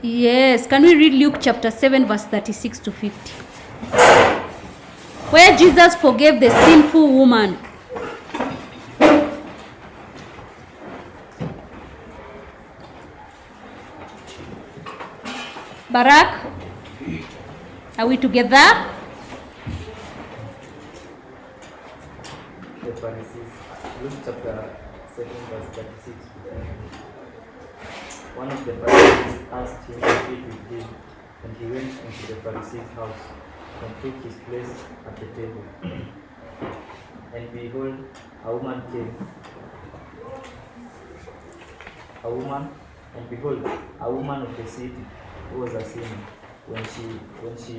Yes, can we read Luke chapter 7 verse 36 to 50? Where Jesus forgave the sinful woman. Barak, are we together? The Pharisees, Luke chapter 7 verse 36 to 50. One of the Pharisees asked him to eat with him, and he went into the Pharisee's house and took his place at the table. And behold, a woman of the city, who was a sinner, when she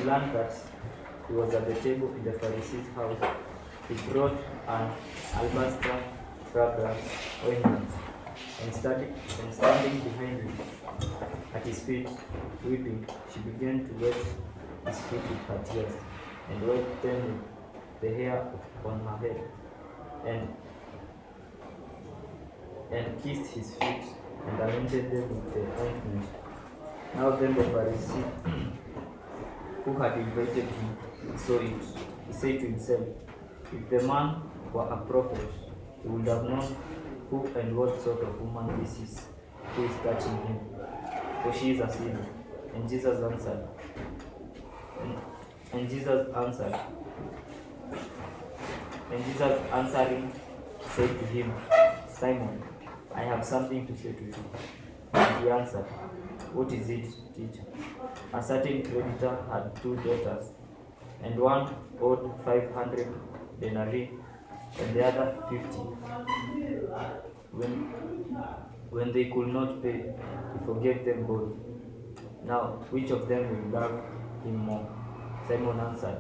learned that he was at the table in the Pharisee's house, he brought an alabaster fragrance ointment, and standing behind him at his feet, weeping, she began to wet his feet with her tears, and wiped them with the hair on her head, and kissed his feet, and anointed them with the ointment. Now then the Pharisee who had invited him saw it. He said to himself, if the man were a prophet, he would have known who and what sort of woman this is, who is touching him, for she is a sinner. And Jesus answering said to him, Simon, I have something to say to you. And he answered, what is it, teacher? A certain creditor had 2 daughters, and one owed 500 denarii, and the other 50. When they could not pay, he forgave them both. Now, which of them will love him more? Simon answered,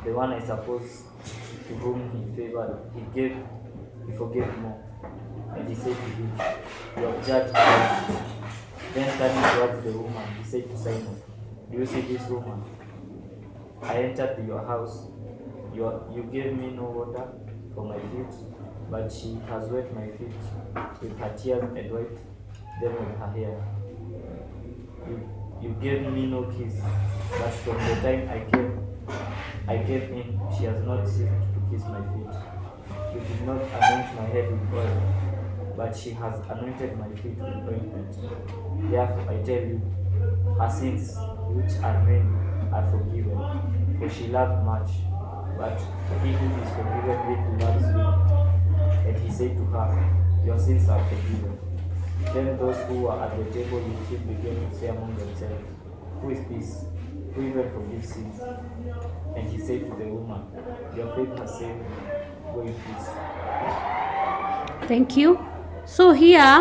the one, I suppose, to whom he forgave more. And he said to him, you have judged rightly. Then turning towards the woman, he said to Simon, do you see this woman? I entered your house. You gave me no water for my feet, but she has wet my feet with her tears and wiped them with her hair. You gave me no kiss, but from the time I came in, she has not ceased to kiss my feet. You did not anoint my head with oil, but she has anointed my feet with ointment. Therefore I tell you, her sins, which are many, are forgiven, for she loved much. But he who is forgiven little loves little. And he said to her, your sins are forgiven. Then those who were at the table with him began to say among themselves, who is this, who even forgives sins? And he said to the woman, your faith has saved you. Go in peace. Thank you. So here